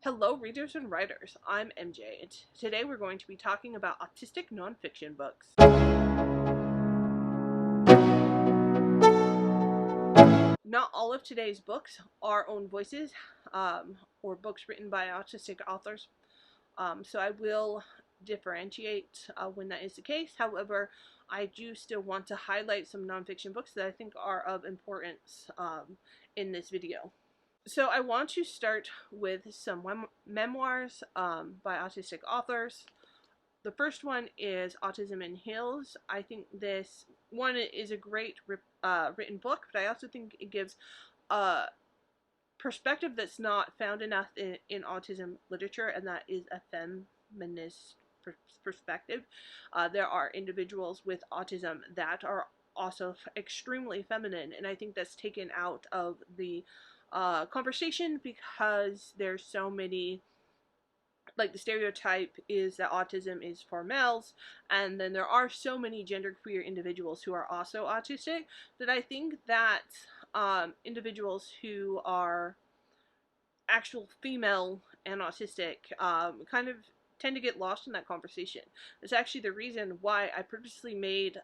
Hello, readers and writers. I'm MJ, and today we're going to be talking about autistic nonfiction books. Not all of today's books are own voices or books written by autistic authors, so I will differentiate when that is the case. However, I do still want to highlight some nonfiction books that I think are of importance in this video. So I want to start with some memoirs by autistic authors. The first one is Autism in Hills. I think this one is a great written book, but I also think it gives a perspective that's not found enough in autism literature, and that is a feminist perspective. There are individuals with autism that are also extremely feminine, and I think that's taken out of the conversation because there's so many, like, the stereotype is that autism is for males, and then there are so many genderqueer individuals who are also autistic that I think that individuals who are actual female and autistic kind of tend to get lost in that conversation. It's actually the reason why I purposely made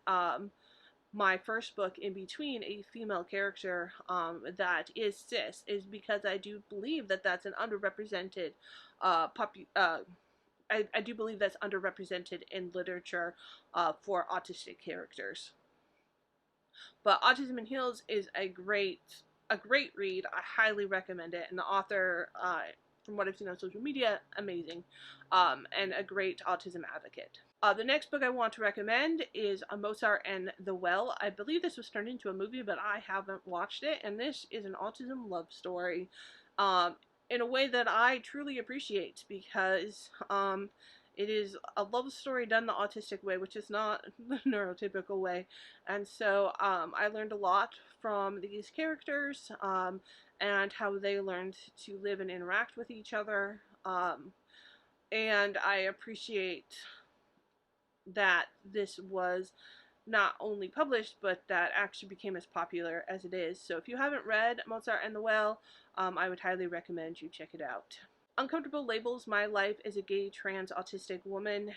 my first book in between a female character that is cis, is because I do believe that that's an underrepresented I do believe that's underrepresented in literature for autistic characters. But Autism in Heels is a great read. I highly recommend it, and the author, from what I've seen on social media, amazing, and a great autism advocate. The next book I want to recommend is Mozart and the Well. I believe this was turned into a movie, but I haven't watched it, and this is an autism love story in a way that I truly appreciate, because it is a love story done the autistic way, which is not the neurotypical way. And so I learned a lot from these characters and how they learned to live and interact with each other. And I appreciate that this was not only published, but that actually became as popular as it is. So if you haven't read Mozart and the Well, I would highly recommend you check it out. Uncomfortable Labels: My Life as a Gay Trans Autistic Woman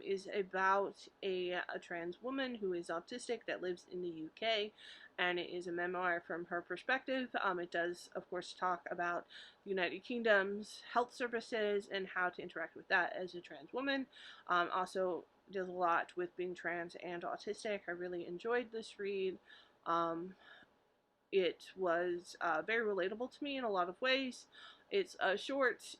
is about a trans woman who is autistic that lives in the UK, and it is a memoir from her perspective. It does, of course, talk about the United Kingdom's health services and how to interact with that as a trans woman. Also deals a lot with being trans and autistic. I really enjoyed this read. It was very relatable to me in a lot of ways. It's a short,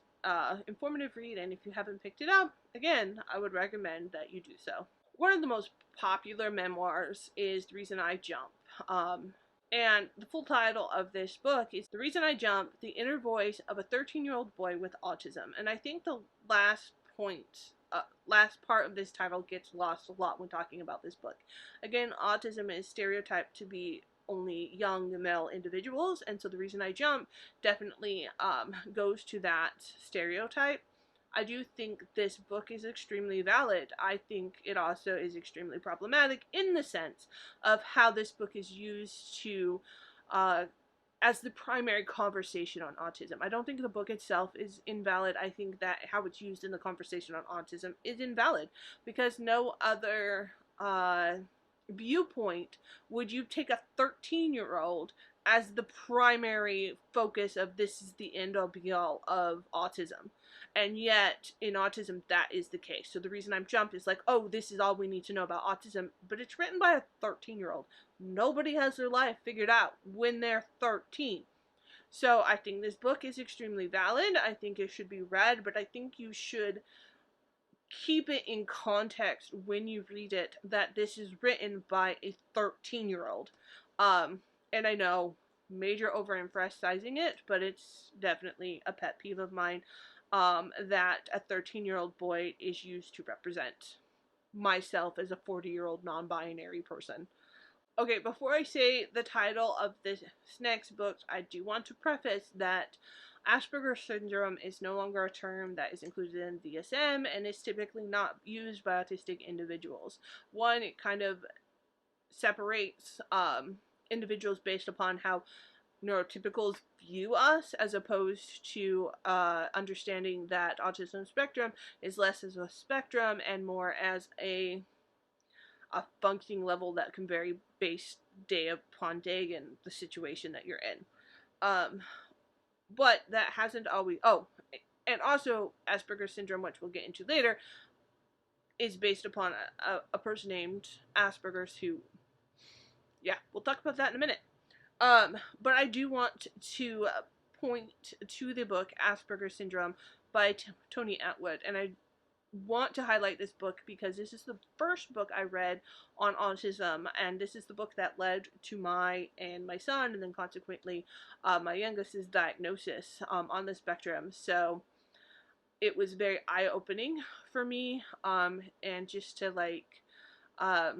informative read, and if you haven't picked it up, again, I would recommend that you do so. One of the most popular memoirs is The Reason I Jump. And the full title of this book is The Reason I Jump: The Inner Voice of a 13-Year-Old Boy with Autism. And I think the last part of this title gets lost a lot when talking about this book. Again, autism is stereotyped to be only young male individuals, and so The Reason I Jump definitely goes to that stereotype. I do think this book is extremely valid. I think it also is extremely problematic in the sense of how this book is used to as the primary conversation on autism. I don't think the book itself is invalid. I think that how it's used in the conversation on autism is invalid, because no other viewpoint would you take a 13-year-old as the primary focus of this is the end all be all of autism. And yet, in autism, that is the case. So The Reason I'm Jump is like, oh, this is all we need to know about autism. But it's written by a 13-year-old. Nobody has their life figured out when they're 13. So I think this book is extremely valid. I think it should be read, but I think you should keep it in context when you read it, that this is written by a 13-year-old. And I know, major overemphasizing it, but it's definitely a pet peeve of mine that a 13-year-old boy is used to represent myself as a 40-year-old non-binary person. Okay, before I say the title of this next book, I do want to preface that Asperger's syndrome is no longer a term that is included in DSM and is typically not used by autistic individuals. One, it kind of separates individuals based upon how neurotypicals view us, as opposed to understanding that autism spectrum is less as a spectrum and more as a functioning level that can vary based day upon day and the situation that you're in. But that hasn't always. Oh, and also Asperger's syndrome, which we'll get into later, is based upon a person named Asperger's who, yeah, we'll talk about that in a minute. But I do want to point to the book Asperger's Syndrome by Tony Attwood, and I want to highlight this book because this is the first book I read on autism, and this is the book that led to my and my son, and then consequently my youngest's diagnosis on the spectrum. So it was very eye-opening for me, and just to like, it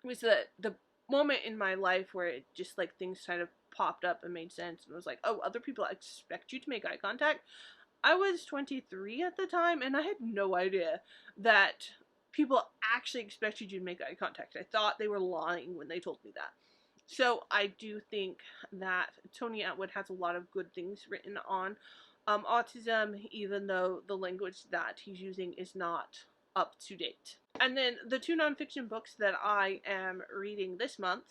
was the moment in my life where it just like things kind of popped up and made sense, and was like, oh, other people expect you to make eye contact. I was 23 at the time, and I had no idea that people actually expected you to make eye contact. I thought they were lying when they told me that. So I do think that Tony Attwood has a lot of good things written on autism, even though the language that he's using is not up to date. And then the two nonfiction books that I am reading this month,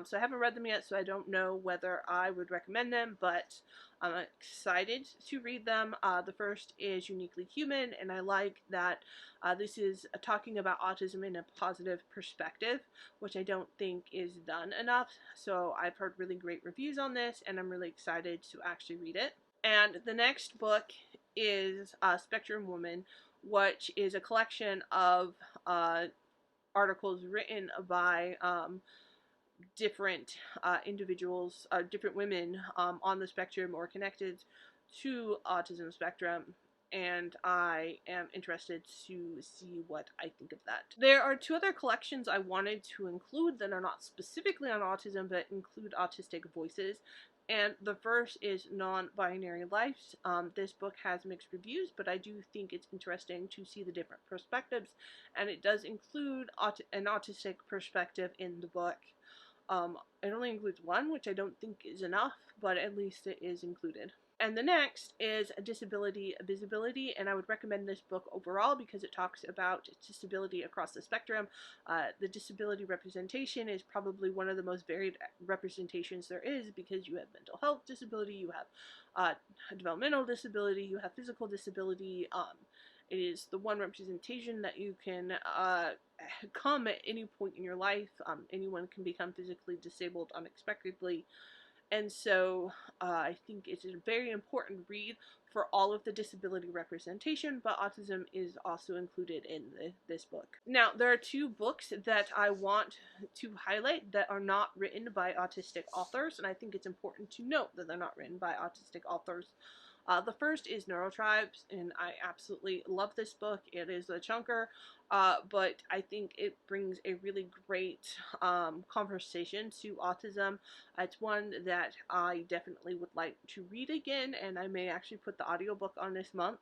so I haven't read them yet, so I don't know whether I would recommend them, but I'm excited to read them. The first is Uniquely Human, and I like that this is talking about autism in a positive perspective, which I don't think is done enough. So I've heard really great reviews on this, and I'm really excited to actually read it. And the next book is Spectrum Woman, which is a collection of articles written by different individuals, different women on the spectrum or connected to autism spectrum, and I am interested to see what I think of that. There are two other collections I wanted to include that are not specifically on autism but include autistic voices. And the first is Non-Binary Lives. This book has mixed reviews, but I do think it's interesting to see the different perspectives, and it does include an autistic perspective in the book. It only includes one, which I don't think is enough, but at least it is included. And the next is Disability Visibility, and I would recommend this book overall because it talks about disability across the spectrum. The disability representation is probably one of the most varied representations there is, because you have mental health disability, you have developmental disability, you have physical disability. It is the one representation that you can come at any point in your life. Anyone can become physically disabled unexpectedly. And so I think it's a very important read for all of the disability representation, but autism is also included in this book. Now, there are two books that I want to highlight that are not written by autistic authors, and I think it's important to note that they're not written by autistic authors. The first is Neurotribes, and I absolutely love this book. It is a chunker, but I think it brings a really great conversation to autism. It's one that I definitely would like to read again, and I may actually put the audiobook on this month.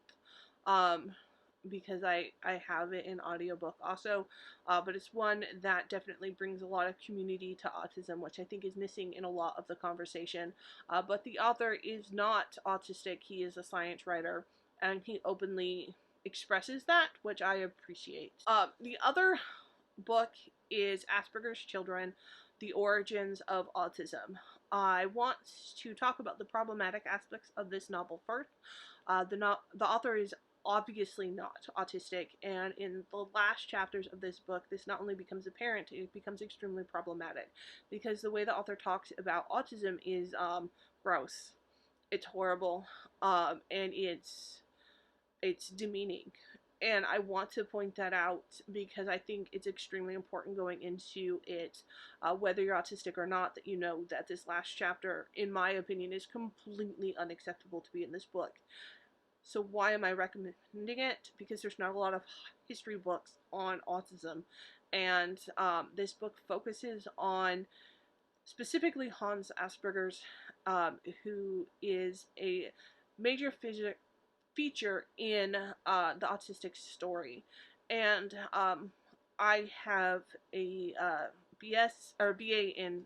Because I have it in audiobook also, but it's one that definitely brings a lot of community to autism, which I think is missing in a lot of the conversation. But the author is not autistic. He is a science writer, and he openly expresses that, which I appreciate. The other book is Asperger's Children, The Origins of Autism. I want to talk about the problematic aspects of this novel first. The author is obviously not autistic, and in the last chapters of this book, this not only becomes apparent, it becomes extremely problematic, because the way the author talks about autism is gross. It's horrible, and it's demeaning. And I want to point that out because I think it's extremely important going into it, whether you're autistic or not, that you know that this last chapter, in my opinion, is completely unacceptable to be in this book. So why am I recommending it? Because there's not a lot of history books on autism, and this book focuses on specifically Hans Asperger's, who is a major feature in the autistic story. And I have a BS or BA in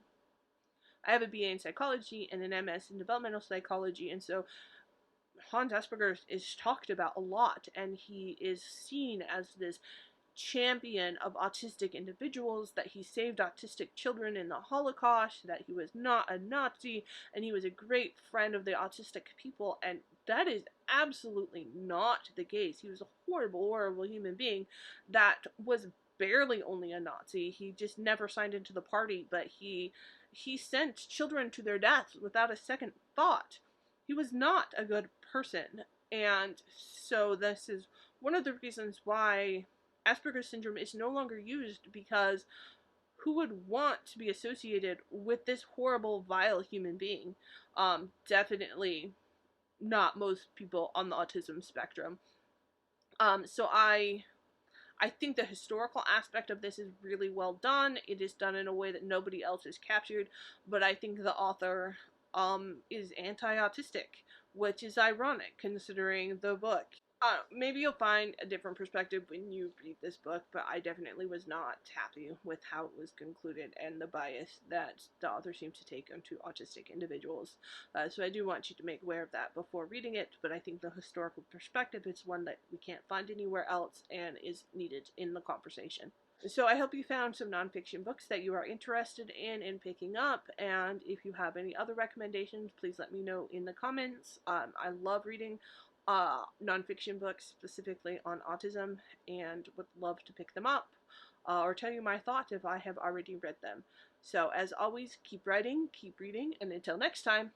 I have a BA in psychology and an MS in developmental psychology, and so Hans Asperger is talked about a lot, and he is seen as this champion of autistic individuals, that he saved autistic children in the Holocaust, that he was not a Nazi, and he was a great friend of the autistic people, and that is absolutely not the case. He was a horrible, horrible human being that was barely only a Nazi. He just never signed into the party, but he sent children to their deaths without a second thought. He was not a good person, and so this is one of the reasons why Asperger's syndrome is no longer used, because who would want to be associated with this horrible, vile human being? Definitely not most people on the autism spectrum. So I think the historical aspect of this is really well done. It is done in a way that nobody else has captured, but I think the author is anti-autistic, which is ironic considering the book. Maybe you'll find a different perspective when you read this book, but I definitely was not happy with how it was concluded and the bias that the author seems to take onto autistic individuals. So I do want you to make aware of that before reading it, but I think the historical perspective is one that we can't find anywhere else and is needed in the conversation. So I hope you found some nonfiction books that you are interested in picking up, and if you have any other recommendations, please let me know in the comments. I love reading nonfiction books specifically on autism, and would love to pick them up or tell you my thoughts if I have already read them. So as always, keep writing, keep reading, and until next time.